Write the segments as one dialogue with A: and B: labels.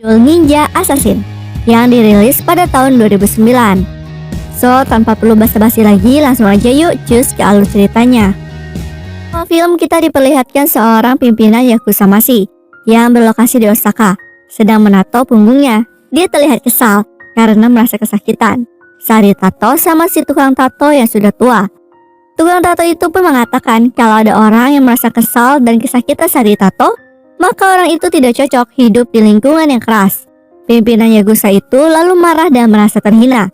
A: judul Ninja Assassin yang dirilis pada tahun 2009. So, tanpa perlu basa-basi lagi, langsung aja yuk cus ke alur ceritanya. Film kita diperlihatkan seorang pimpinan Yakuza Mashi yang berlokasi di Osaka, sedang menato punggungnya. Dia terlihat kesal karena merasa kesakitan saat ditato sama si tukang tato yang sudah tua. Tukang tato itu pun mengatakan kalau ada orang yang merasa kesal dan kesakitan saat ditato, maka orang itu tidak cocok hidup di lingkungan yang keras. Pimpinan Yakuza itu lalu marah dan merasa terhina.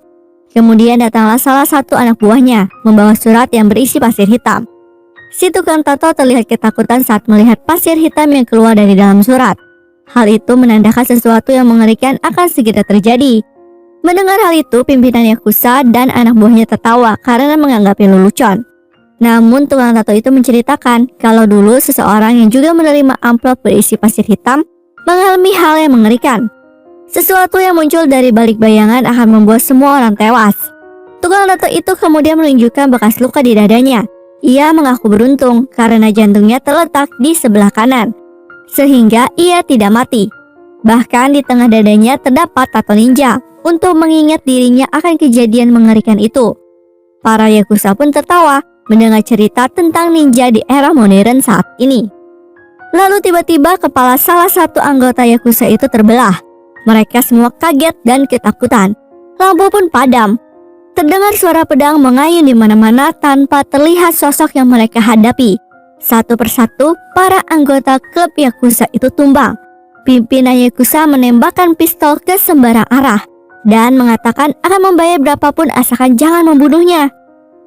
A: Kemudian datanglah salah satu anak buahnya membawa surat yang berisi pasir hitam. Si tukang tato terlihat ketakutan saat melihat pasir hitam yang keluar dari dalam surat. Hal itu menandakan sesuatu yang mengerikan akan segera terjadi. Mendengar hal itu, pimpinan Yakuza dan anak buahnya tertawa karena menganggapnya lelucon. Namun tukang tato itu menceritakan kalau dulu seseorang yang juga menerima amplop berisi pasir hitam mengalami hal yang mengerikan. Sesuatu yang muncul dari balik bayangan akan membuat semua orang tewas. Tukang tato itu kemudian menunjukkan bekas luka di dadanya. Ia mengaku beruntung karena jantungnya terletak di sebelah kanan, sehingga ia tidak mati. Bahkan di tengah dadanya terdapat tato ninja untuk mengingat dirinya akan kejadian mengerikan itu. Para Yakuza pun tertawa mendengar cerita tentang ninja di era modern saat ini. Lalu tiba-tiba kepala salah satu anggota Yakuza itu terbelah. Mereka semua kaget dan ketakutan. Lampu pun padam. Terdengar suara pedang mengayun di mana-mana tanpa terlihat sosok yang mereka hadapi. Satu persatu para anggota klub Yakuza itu tumbang. Pimpinan Yakuza menembakkan pistol ke sembarang arah dan mengatakan akan membayar berapapun asalkan jangan membunuhnya.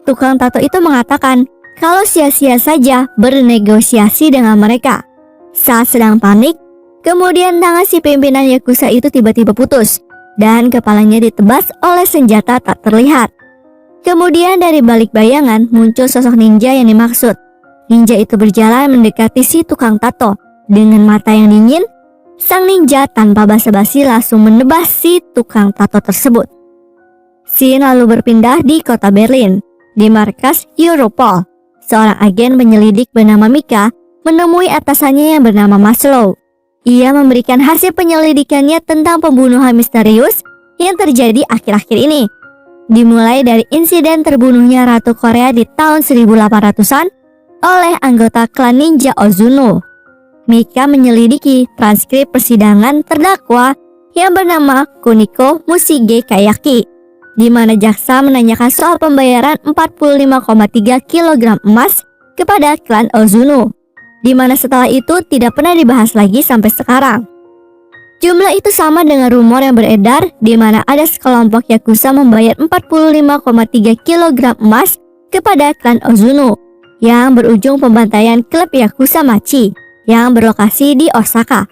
A: Tukang tato itu mengatakan kalau sia-sia saja bernegosiasi dengan mereka. Saat sedang panik, kemudian tangan si pimpinan Yakuza itu tiba-tiba putus dan kepalanya ditebas oleh senjata tak terlihat. Kemudian dari balik bayangan muncul sosok ninja yang dimaksud. Ninja itu berjalan mendekati si tukang tato. Dengan mata yang dingin, sang ninja tanpa basa-basi langsung menebas si tukang tato tersebut. Scene lalu berpindah di kota Berlin. Di markas Europol, seorang agen penyelidik bernama Mika menemui atasannya yang bernama Maslow. Ia memberikan hasil penyelidikannya tentang pembunuhan misterius yang terjadi akhir-akhir ini. Dimulai dari insiden terbunuhnya Ratu Korea di tahun 1800-an oleh anggota klan ninja Ozuno. Mika menyelidiki transkrip persidangan terdakwa yang bernama Kuniko Mushige Kayaki, di mana jaksa menanyakan soal pembayaran 45,3 kg emas kepada klan Ozuno, di mana setelah itu tidak pernah dibahas lagi sampai sekarang. Jumlah itu sama dengan rumor yang beredar di mana ada sekelompok Yakuza membayar 45,3 kg emas kepada klan Ozuno yang berujung pembantaian klub Yakuza Machi yang berlokasi di Osaka.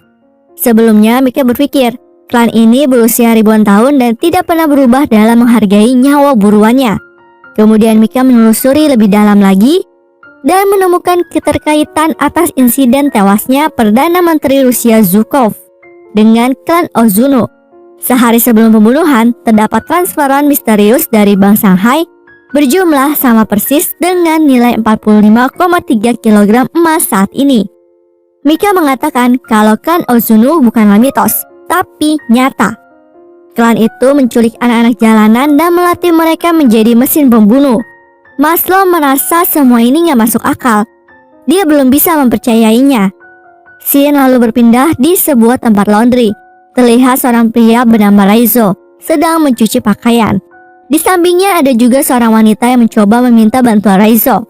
A: Sebelumnya Mika berpikir klan ini berusia ribuan tahun dan tidak pernah berubah dalam menghargai nyawa buruannya. Kemudian Mika menelusuri lebih dalam lagi dan menemukan keterkaitan atas insiden tewasnya Perdana Menteri Rusia Zhukov dengan klan Ozuno. Sehari sebelum pembunuhan, terdapat transferan misterius dari Bank Shanghai berjumlah sama persis dengan nilai 45,3 kg emas saat ini. Mika mengatakan kalau klan Ozuno bukanlah mitos, tapi nyata. Klan itu menculik anak-anak jalanan dan melatih mereka menjadi mesin pembunuh. Maslow merasa semua ini gak masuk akal. Dia belum bisa mempercayainya. Scene lalu berpindah di sebuah tempat laundry. Terlihat seorang pria bernama Raizo sedang mencuci pakaian. Di sampingnya ada juga seorang wanita yang mencoba meminta bantuan Raizo.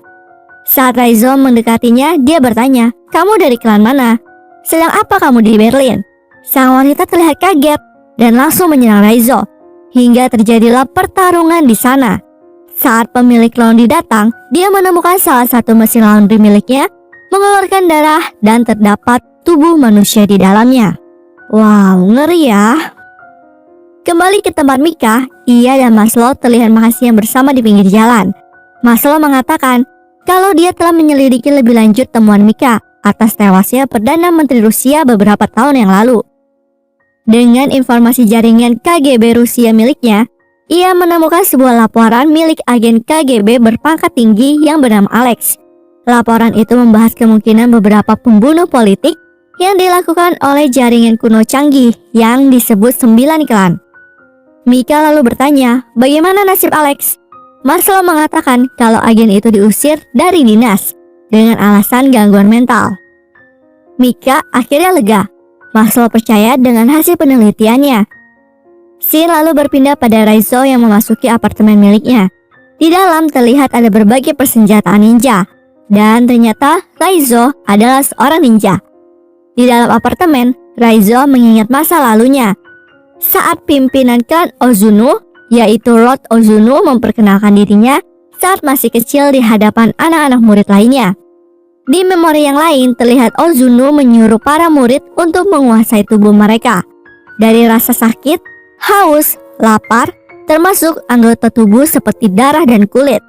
A: Saat Raizo mendekatinya, dia bertanya, "Kamu dari klan mana? Sedang apa kamu di Berlin?" Sang wanita terlihat kaget dan langsung menyerang Raizo, hingga terjadilah pertarungan di sana. Saat pemilik laundry datang, dia menemukan salah satu mesin laundry miliknya mengeluarkan darah dan terdapat tubuh manusia di dalamnya. Wow, ngeri ya. Kembali ke tempat Mika, ia dan Maslow terlihat makan bersama di pinggir jalan. Maslow mengatakan kalau dia telah menyelidiki lebih lanjut temuan Mika atas tewasnya Perdana Menteri Rusia beberapa tahun yang lalu. Dengan informasi jaringan KGB Rusia miliknya, ia menemukan sebuah laporan milik agen KGB berpangkat tinggi yang bernama Alex. Laporan itu membahas kemungkinan beberapa pembunuh politik yang dilakukan oleh jaringan kuno canggih yang disebut 9 klan. Mika lalu bertanya, bagaimana nasib Alex? Marcel mengatakan kalau agen itu diusir dari dinas dengan alasan gangguan mental. Mika akhirnya lega. Marcel percaya dengan hasil penelitiannya. Scene lalu berpindah pada Raizo yang memasuki apartemen miliknya. Di dalam terlihat ada berbagai persenjataan ninja, dan ternyata Raizo adalah seorang ninja. Di dalam apartemen, Raizo mengingat masa lalunya. Saat pimpinan klan Ozuno, yaitu Lord Ozuno, memperkenalkan dirinya saat masih kecil di hadapan anak-anak murid lainnya. Di memori yang lain, terlihat Ozuno menyuruh para murid untuk menguasai tubuh mereka. Dari rasa sakit, haus, lapar, termasuk anggota tubuh seperti darah dan kulit.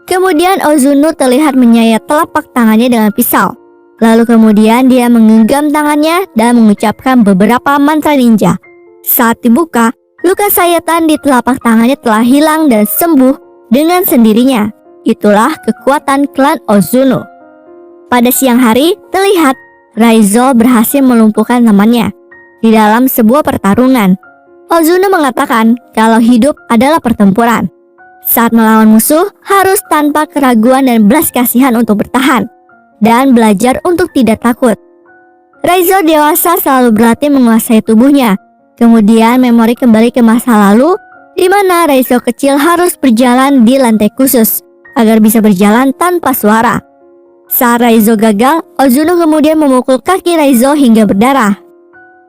A: Kemudian Ozuno terlihat menyayat telapak tangannya dengan pisau. Lalu kemudian dia menggenggam tangannya dan mengucapkan beberapa mantra ninja. Saat dibuka, luka sayatan di telapak tangannya telah hilang dan sembuh dengan sendirinya. Itulah kekuatan klan Ozuno. Pada siang hari, terlihat Raizo berhasil melumpuhkan temannya di dalam sebuah pertarungan. Ozuno mengatakan kalau hidup adalah pertempuran. Saat melawan musuh, harus tanpa keraguan dan belas kasihan untuk bertahan dan belajar untuk tidak takut. Raizo dewasa selalu berlatih menguasai tubuhnya. Kemudian memori kembali ke masa lalu, di mana Raizo kecil harus berjalan di lantai khusus agar bisa berjalan tanpa suara. Saat Raizo gagal, Ozuno kemudian memukul kaki Raizo hingga berdarah.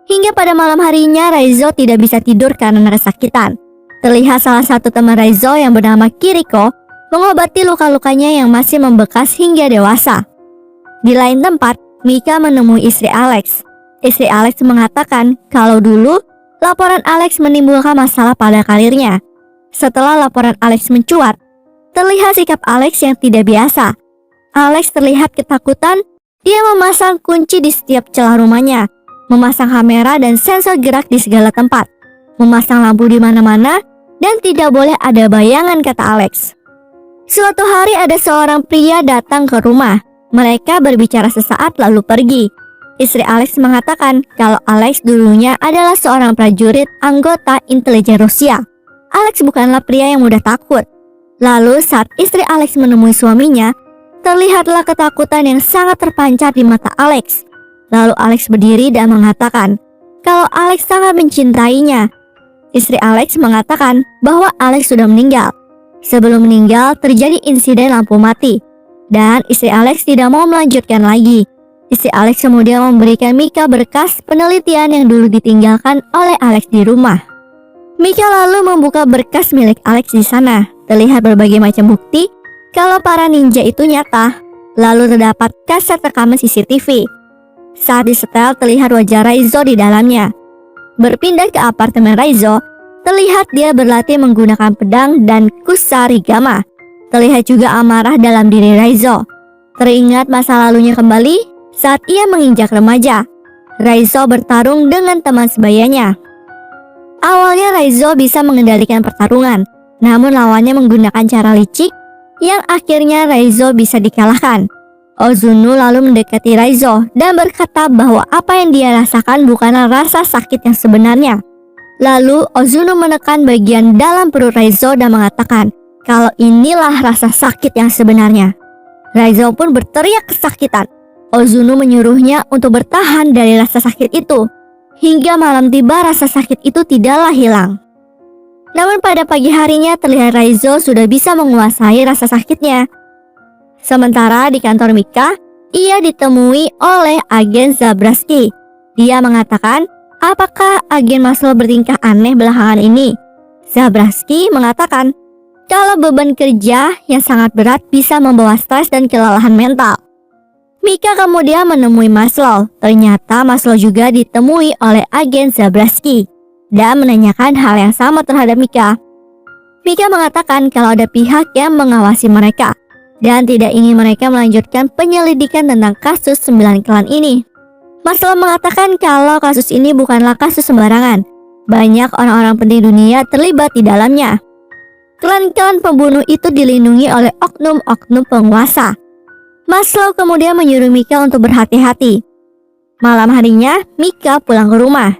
A: Hingga pada malam harinya, Raizo tidak bisa tidur karena kesakitan. Terlihat salah satu teman Raizo yang bernama Kiriko mengobati luka-lukanya yang masih membekas hingga dewasa. Di lain tempat, Mika menemui istri Alex. Istri Alex mengatakan kalau dulu laporan Alex menimbulkan masalah pada karirnya. Setelah laporan Alex mencuat, terlihat sikap Alex yang tidak biasa. Alex terlihat ketakutan. Dia memasang kunci di setiap celah rumahnya, memasang kamera dan sensor gerak di segala tempat, memasang lampu di mana-mana, dan tidak boleh ada bayangan, kata Alex. Suatu hari ada seorang pria datang ke rumah. Mereka berbicara sesaat lalu pergi. Istri Alex mengatakan kalau Alex dulunya adalah seorang prajurit anggota intelijen Rusia. Alex bukanlah pria yang mudah takut. Lalu saat istri Alex menemui suaminya, terlihatlah ketakutan yang sangat terpancar di mata Alex. Lalu Alex berdiri dan mengatakan kalau Alex sangat mencintainya. Istri Alex mengatakan bahwa Alex sudah meninggal. Sebelum meninggal terjadi insiden lampu mati, dan istri Alex tidak mau melanjutkan lagi. Istri Alex kemudian memberikan Mika berkas penelitian yang dulu ditinggalkan oleh Alex di rumah. Mika lalu membuka berkas milik Alex di sana. Terlihat berbagai macam bukti kalau para ninja itu nyata. Lalu terdapat kaset rekaman CCTV. Saat disetel terlihat wajah Raizo di dalamnya. Berpindah ke apartemen Raizo, terlihat dia berlatih menggunakan pedang dan kusarigama. Terlihat juga amarah dalam diri Raizo. Teringat masa lalunya kembali saat ia menginjak remaja. Raizo bertarung dengan teman sebayanya. Awalnya Raizo bisa mengendalikan pertarungan, namun lawannya menggunakan cara licik yang akhirnya Raizo bisa dikalahkan. Ozuno lalu mendekati Raizo dan berkata bahwa apa yang dia rasakan bukanlah rasa sakit yang sebenarnya. Lalu Ozuno menekan bagian dalam perut Raizo dan mengatakan kalau inilah rasa sakit yang sebenarnya. Raizo pun berteriak kesakitan. Ozuno menyuruhnya untuk bertahan dari rasa sakit itu. Hingga malam tiba rasa sakit itu tidaklah hilang. Namun pada pagi harinya terlihat Raizo sudah bisa menguasai rasa sakitnya. Sementara di kantor Mika, ia ditemui oleh agen Zabrowski. Dia mengatakan, apakah agen Marcel bertingkah aneh belakangan ini? Zabrowski mengatakan kalau beban kerja yang sangat berat bisa membawa stres dan kelelahan mental. Mika kemudian menemui Marcel. Ternyata Marcel juga ditemui oleh agen Zabrowski dan menanyakan hal yang sama terhadap Mika. Mika mengatakan kalau ada pihak yang mengawasi mereka dan tidak ingin mereka melanjutkan penyelidikan tentang kasus 9 klan ini. Marcel mengatakan kalau kasus ini bukanlah kasus sembarangan. Banyak orang-orang penting dunia terlibat di dalamnya. Klan-klan pembunuh itu dilindungi oleh oknum-oknum penguasa. Marcel kemudian menyuruh Mika untuk berhati-hati. Malam harinya, Mika pulang ke rumah,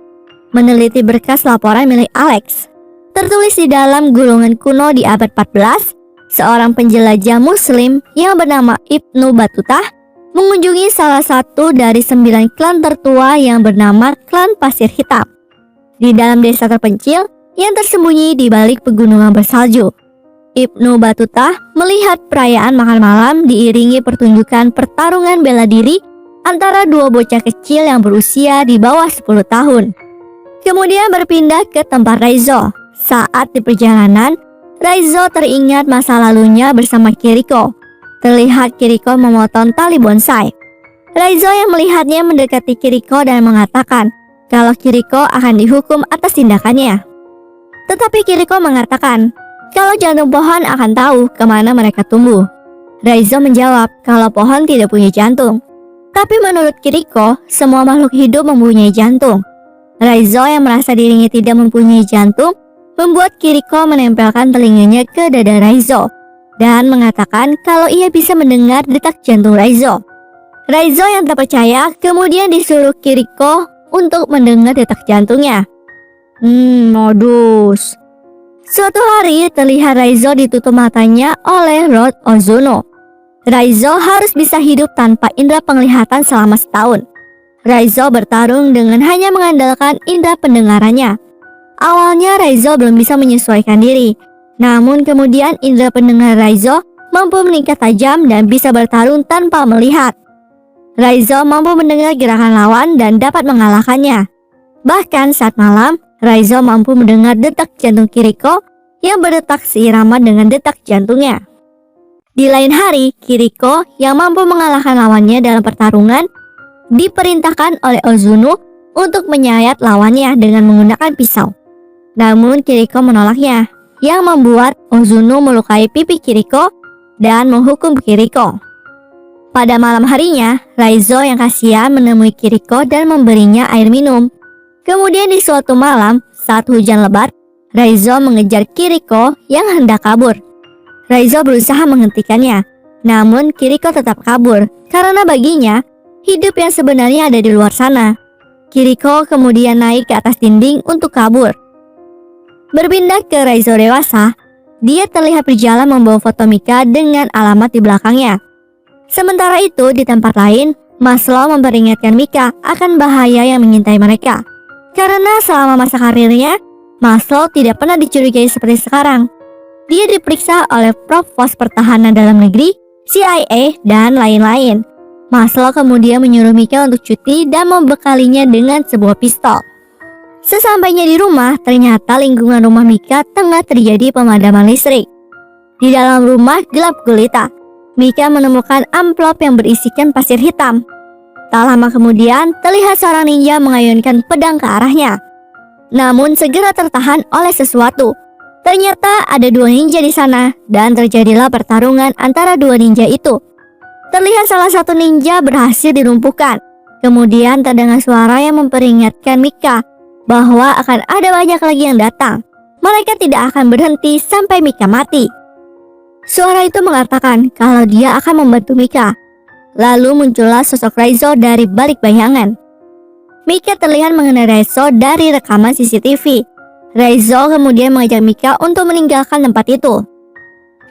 A: meneliti berkas laporan milik Alex. Tertulis di dalam gulungan kuno di abad 14, seorang penjelajah muslim yang bernama Ibnu Batutah mengunjungi salah satu dari 9 klan tertua yang bernama klan Pasir Hitam di dalam desa terpencil yang tersembunyi di balik pegunungan bersalju. Ibnu Batutah melihat perayaan makan malam diiringi pertunjukan pertarungan bela diri antara dua bocah kecil yang berusia di bawah 10 tahun. Kemudian berpindah ke tempat Raizo. Saat di perjalanan, Raizo teringat masa lalunya bersama Kiriko. Terlihat Kiriko memotong tali bonsai. Raizo yang melihatnya mendekati Kiriko dan mengatakan kalau Kiriko akan dihukum atas tindakannya. Tetapi Kiriko mengatakan kalau jantung pohon akan tahu kemana mereka tumbuh. Raizo menjawab kalau pohon tidak punya jantung. Tapi menurut Kiriko, semua makhluk hidup mempunyai jantung. Raizo yang merasa dirinya tidak mempunyai jantung membuat Kiriko menempelkan telinganya ke dada Raizo dan mengatakan kalau ia bisa mendengar detak jantung Raizo. Raizo yang tak percaya kemudian disuruh Kiriko untuk mendengar detak jantungnya. Modus. Suatu hari terlihat Raizo ditutup matanya oleh Lord Ozuno. Raizo harus bisa hidup tanpa indera penglihatan selama setahun. Raizo bertarung dengan hanya mengandalkan indera pendengarannya. Awalnya Raizo belum bisa menyesuaikan diri, namun kemudian indera pendengar Raizo mampu meningkat tajam dan bisa bertarung tanpa melihat. Raizo mampu mendengar gerakan lawan dan dapat mengalahkannya. Bahkan saat malam, Raizo mampu mendengar detak jantung Kiriko yang berdetak seirama dengan detak jantungnya. Di lain hari, Kiriko yang mampu mengalahkan lawannya dalam pertarungan diperintahkan oleh Ozuno untuk menyayat lawannya dengan menggunakan pisau. Namun Kiriko menolaknya, yang membuat Ozuno melukai pipi Kiriko dan menghukum Kiriko. Pada malam harinya, Raizo yang kasihan menemui Kiriko dan memberinya air minum. Kemudian di suatu malam, saat hujan lebat, Raizo mengejar Kiriko yang hendak kabur. Raizo berusaha menghentikannya, namun Kiriko tetap kabur karena baginya, hidup yang sebenarnya ada di luar sana. Kiriko kemudian naik ke atas dinding untuk kabur. Berpindah ke Raizo dewasa, dia terlihat berjalan membawa foto Mika dengan alamat di belakangnya. Sementara itu di tempat lain, Maslow memperingatkan Mika akan bahaya yang mengintai mereka. Karena selama masa karirnya, Maslow tidak pernah dicurigai seperti sekarang. Dia diperiksa oleh Provos Pertahanan Dalam Negeri, CIA, dan lain-lain. Maslow kemudian menyuruh Mika untuk cuti dan membekalinya dengan sebuah pistol. Sesampainya di rumah, ternyata lingkungan rumah Mika tengah terjadi pemadaman listrik. Di dalam rumah gelap gulita. Mika menemukan amplop yang berisikan pasir hitam. Tak lama kemudian, terlihat seorang ninja mengayunkan pedang ke arahnya. Namun segera tertahan oleh sesuatu. Ternyata ada 2 ninja di sana dan terjadilah pertarungan antara 2 ninja itu. Terlihat salah satu ninja berhasil dilumpuhkan. Kemudian terdengar suara yang memperingatkan Mika bahwa akan ada banyak lagi yang datang. Mereka tidak akan berhenti sampai Mika mati. Suara itu mengatakan kalau dia akan membantu Mika. Lalu muncullah sosok Raizo dari balik bayangan. Mika terlihat mengenai Raizo dari rekaman CCTV. Raizo kemudian mengajak Mika untuk meninggalkan tempat itu.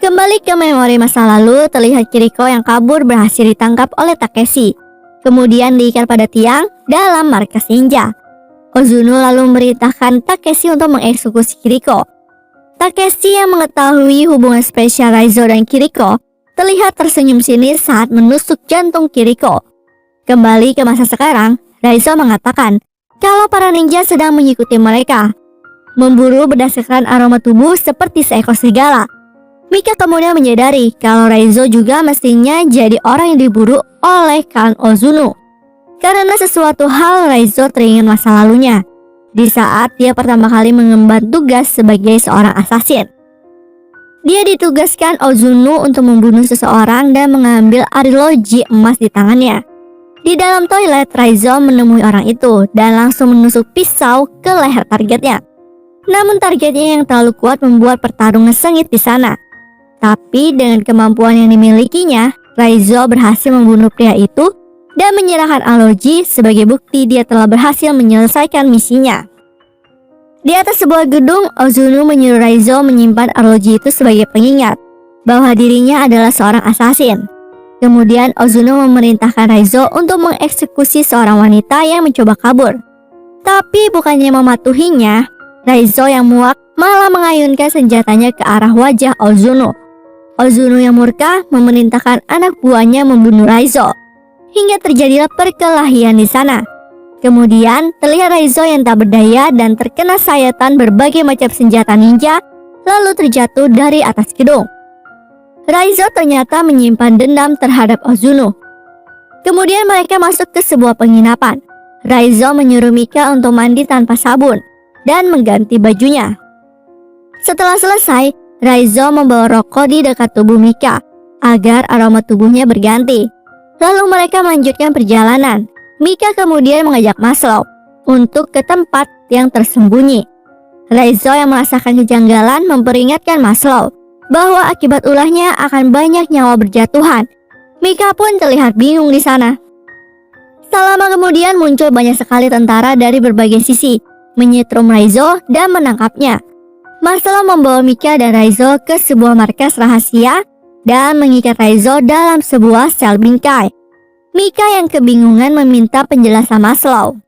A: Kembali ke memori masa lalu, terlihat Kiriko yang kabur berhasil ditangkap oleh Takeshi. Kemudian diikat pada tiang dalam markas ninja. Ozuno lalu memerintahkan Takeshi untuk mengeksekusi Kiriko. Takeshi yang mengetahui hubungan spesial Raizo dan Kiriko terlihat tersenyum sinis saat menusuk jantung Kiriko. Kembali ke masa sekarang, Raizo mengatakan kalau para ninja sedang mengikuti mereka, memburu berdasarkan aroma tubuh seperti seekor serigala. Mika kemudian menyadari kalau Raizo juga mestinya jadi orang yang diburu oleh Kang Ozuno. Karena sesuatu hal Raizo teringat masa lalunya di saat dia pertama kali mengemban tugas sebagai seorang asasin. Dia ditugaskan Ozuno untuk membunuh seseorang dan mengambil arloji emas di tangannya. Di dalam toilet, Raizo menemui orang itu dan langsung menusuk pisau ke leher targetnya. Namun targetnya yang terlalu kuat membuat pertarungan sengit di sana. Tapi dengan kemampuan yang dimilikinya, Raizo berhasil membunuh pria itu dan menyerahkan Aoji sebagai bukti dia telah berhasil menyelesaikan misinya. Di atas sebuah gedung, Ozuno menyuruh Raizo menyimpan Aoji itu sebagai pengingat bahwa dirinya adalah seorang asasin. Kemudian Ozuno memerintahkan Raizo untuk mengeksekusi seorang wanita yang mencoba kabur. Tapi bukannya mematuhinya, Raizo yang muak malah mengayunkan senjatanya ke arah wajah Ozuno. Ozuno yang murka memerintahkan anak buahnya membunuh Raizo, hingga terjadilah perkelahian di sana. Kemudian terlihat Raizo yang tak berdaya dan terkena sayatan berbagai macam senjata ninja, lalu terjatuh dari atas gedung. Raizo ternyata menyimpan dendam terhadap Ozuno. Kemudian mereka masuk ke sebuah penginapan. Raizo menyuruh Mika untuk mandi tanpa sabun dan mengganti bajunya. Setelah selesai, Raizo membawa rokok di dekat tubuh Mika agar aroma tubuhnya berganti. Lalu mereka melanjutkan perjalanan. Mika kemudian mengajak Maslow untuk ke tempat yang tersembunyi. Raizo yang merasakan kejanggalan memperingatkan Maslow bahwa akibat ulahnya akan banyak nyawa berjatuhan. Mika pun terlihat bingung di sana. Tak lama kemudian muncul banyak sekali tentara dari berbagai sisi, menyetrum Raizo dan menangkapnya. Maslow membawa Mika dan Raizo ke sebuah markas rahasia dan mengikat Raizo dalam sebuah sel bingkai. Mika yang kebingungan meminta penjelasan Maslow.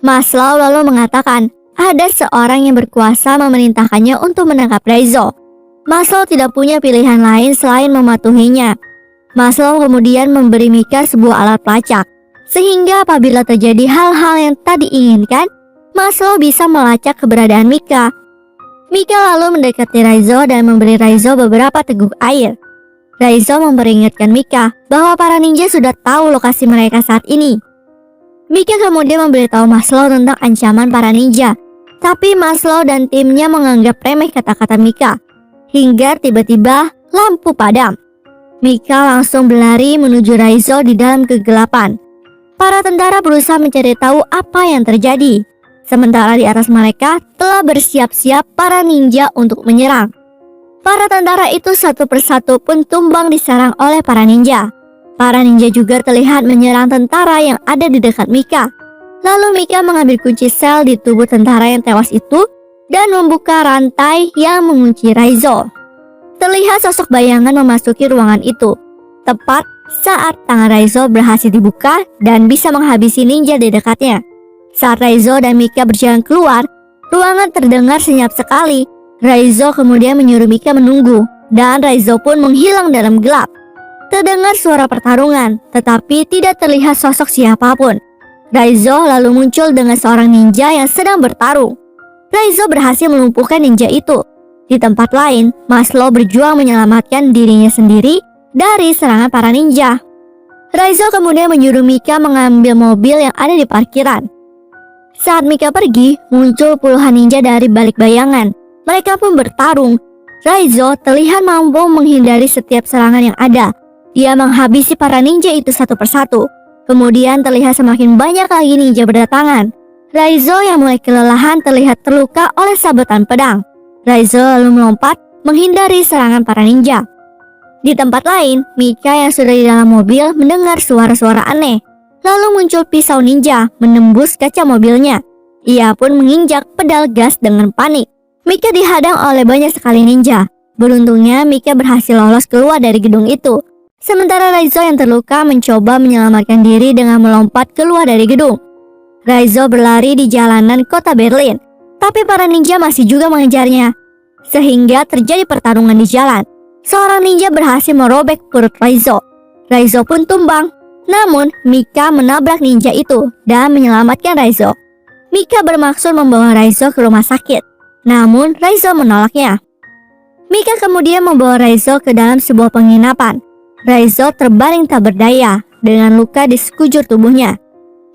A: Maslow lalu mengatakan ada seorang yang berkuasa memerintahkannya untuk menangkap Raizo. Maslow tidak punya pilihan lain selain mematuhinya. Maslow kemudian memberi Mika sebuah alat pelacak, sehingga apabila terjadi hal-hal yang tak diinginkan, Maslow bisa melacak keberadaan Mika. Mika lalu mendekati Raizo dan memberi Raizo beberapa teguk air. Raizo memperingatkan Mika bahwa para ninja sudah tahu lokasi mereka saat ini. Mika kemudian memberitahu Maslow tentang ancaman para ninja, tapi Maslow dan timnya menganggap remeh kata-kata Mika. Hingga tiba-tiba lampu padam. Mika langsung berlari menuju Raizo di dalam kegelapan. Para tentara berusaha mencari tahu apa yang terjadi. Sementara di atas mereka telah bersiap-siap para ninja untuk menyerang. Para tentara itu satu persatu pun tumbang diserang oleh para ninja. Para ninja juga terlihat menyerang tentara yang ada di dekat Mika. Lalu Mika mengambil kunci sel di tubuh tentara yang tewas itu dan membuka rantai yang mengunci Raizo. Terlihat sosok bayangan memasuki ruangan itu, tepat saat tangan Raizo berhasil dibuka dan bisa menghabisi ninja di dekatnya. Saat Raizo dan Mika berjalan keluar, ruangan terdengar senyap sekali. Raizo kemudian menyuruh Mika menunggu, dan Raizo pun menghilang dalam gelap. Terdengar suara pertarungan, tetapi tidak terlihat sosok siapapun. Raizo lalu muncul dengan seorang ninja yang sedang bertarung. Raizo berhasil melumpuhkan ninja itu. Di tempat lain, Maslow berjuang menyelamatkan dirinya sendiri dari serangan para ninja. Raizo kemudian menyuruh Mika mengambil mobil yang ada di parkiran. Saat Mika pergi, muncul puluhan ninja dari balik bayangan. Mereka pun bertarung. Raizo terlihat mampu menghindari setiap serangan yang ada. Dia menghabisi para ninja itu satu persatu. Kemudian terlihat semakin banyak lagi ninja berdatangan. Raizo yang mulai kelelahan terlihat terluka oleh sabetan pedang. Raizo lalu melompat menghindari serangan para ninja. Di tempat lain, Mika yang sudah di dalam mobil mendengar suara-suara aneh. Lalu muncul pisau ninja menembus kaca mobilnya. Ia pun menginjak pedal gas dengan panik. Mika dihadang oleh banyak sekali ninja. Beruntungnya Mika berhasil lolos keluar dari gedung itu. Sementara Raizo yang terluka mencoba menyelamatkan diri dengan melompat keluar dari gedung. Raizo berlari di jalanan kota Berlin, tapi para ninja masih juga mengejarnya. Sehingga terjadi pertarungan di jalan. Seorang ninja berhasil merobek perut Raizo. Raizo pun tumbang. Namun Mika menabrak ninja itu dan menyelamatkan Raizo. Mika bermaksud membawa Raizo ke rumah sakit, namun Raizo menolaknya. Mika kemudian membawa Raizo ke dalam sebuah penginapan. Raizo terbaring tak berdaya dengan luka di sekujur tubuhnya.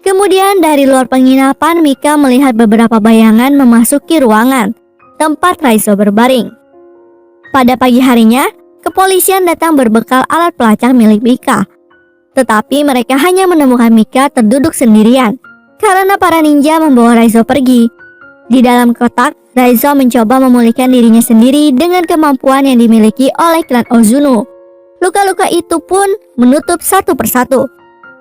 A: Kemudian dari luar penginapan, Mika melihat beberapa bayangan memasuki ruangan tempat Raizo berbaring. Pada pagi harinya, kepolisian datang berbekal alat pelacak milik Mika. Tetapi mereka hanya menemukan Mika terduduk sendirian karena para ninja membawa Raizo pergi. Di dalam kotak, Raizo mencoba memulihkan dirinya sendiri dengan kemampuan yang dimiliki oleh klan Ozuno. Luka-luka itu pun menutup satu persatu.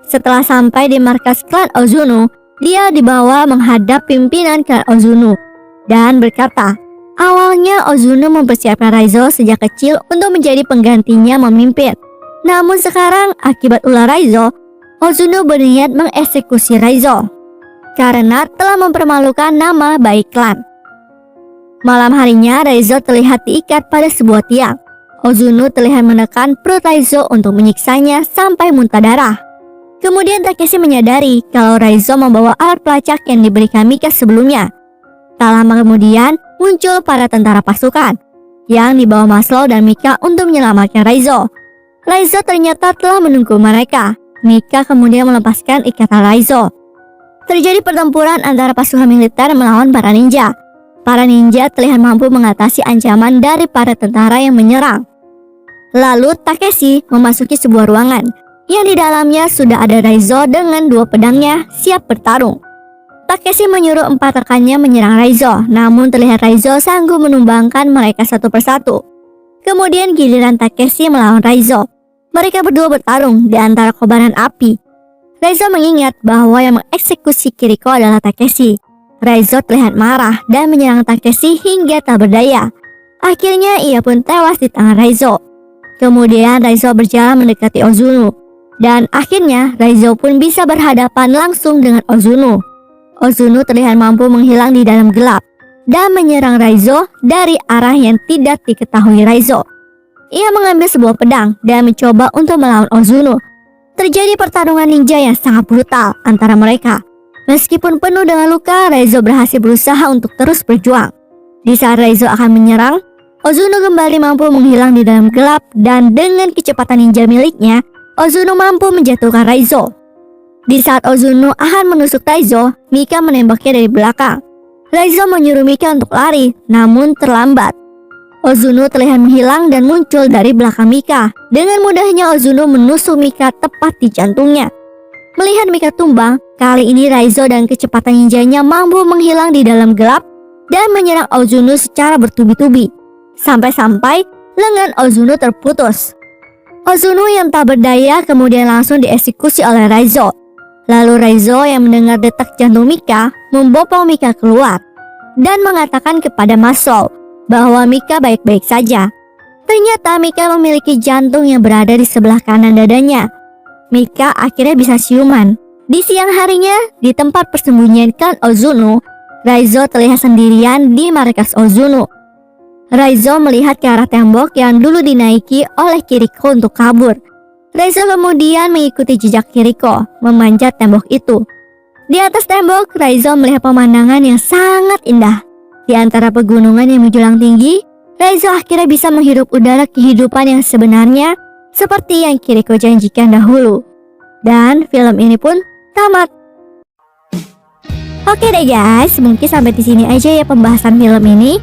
A: Setelah sampai di markas klan Ozunu, dia dibawa menghadap pimpinan klan Ozunu dan berkata, awalnya Ozunu mempersiapkan Raizo sejak kecil untuk menjadi penggantinya memimpin. Namun sekarang akibat ulah Raizo, Ozunu berniat mengeksekusi Raizo karena telah mempermalukan nama baik klan. Malam harinya Raizo terlihat diikat pada sebuah tiang. Ozunu terlihat menekan perut Raizo untuk menyiksanya sampai muntah darah. Kemudian Takeshi menyadari kalau Raizo membawa alat pelacak yang diberikan Mika sebelumnya. Tak lama kemudian muncul para tentara pasukan yang dibawa Maslow dan Mika untuk menyelamatkan Raizo. Raizo ternyata telah menunggu mereka. Mika kemudian melepaskan ikatan Raizo. Terjadi pertempuran antara pasukan militer melawan para ninja. Para ninja terlihat mampu mengatasi ancaman dari para tentara yang menyerang. Lalu Takeshi memasuki sebuah ruangan yang di dalamnya sudah ada Raizo dengan dua pedangnya siap bertarung. Takeshi menyuruh 4 rekannya menyerang Raizo, namun terlihat Raizo sanggup menumbangkan mereka satu persatu. Kemudian giliran Takeshi melawan Raizo. Mereka berdua bertarung di antara kobaran api. Raizo mengingat bahwa yang mengeksekusi Kiriko adalah Takeshi. Raizo terlihat marah dan menyerang Takeshi hingga tak berdaya. Akhirnya ia pun tewas di tangan Raizo. Kemudian Raizo berjalan mendekati Ozunu. Dan akhirnya Raizo pun bisa berhadapan langsung dengan Ozunu. Ozunu terlihat mampu menghilang di dalam gelap dan menyerang Raizo dari arah yang tidak diketahui Raizo. Ia mengambil sebuah pedang dan mencoba untuk melawan Ozunu. Terjadi pertarungan ninja yang sangat brutal antara mereka. Meskipun penuh dengan luka, Raizo berhasil berusaha untuk terus berjuang. Di saat Raizo akan menyerang, Ozunu kembali mampu menghilang di dalam gelap dan dengan kecepatan ninja miliknya, Ozunu mampu menjatuhkan Raizo. Di saat Ozunu akan menusuk Raizo, Mika menembaknya dari belakang. Raizo menyuruh Mika untuk lari, namun terlambat. Ozunu terlihat menghilang dan muncul dari belakang Mika. Dengan mudahnya Ozunu menusuk Mika tepat di jantungnya. Melihat Mika tumbang, kali ini Raizo dan kecepatan ninjanya mampu menghilang di dalam gelap dan menyerang Ozunu secara bertubi-tubi. Sampai-sampai lengan Ozunu terputus. Ozunu yang tak berdaya kemudian langsung dieksekusi oleh Raizo. Lalu Raizo yang mendengar detak jantung Mika membopong Mika keluar dan mengatakan kepada Maslow bahwa Mika baik-baik saja. Ternyata Mika memiliki jantung yang berada di sebelah kanan dadanya. Mika akhirnya bisa siuman. Di siang harinya, di tempat persembunyian klan Ozunu, Raizo terlihat sendirian di markas Ozunu. Raizo melihat ke arah tembok yang dulu dinaiki oleh Kiriko untuk kabur. Raizo kemudian mengikuti jejak Kiriko, memanjat tembok itu. Di atas tembok, Raizo melihat pemandangan yang sangat indah. Di antara pegunungan yang menjulang tinggi, Raizo akhirnya bisa menghirup udara kehidupan yang sebenarnya seperti yang Kiriko janjikan dahulu. Dan film ini pun tamat. Oke deh guys, mungkin sampai di sini aja ya pembahasan film ini.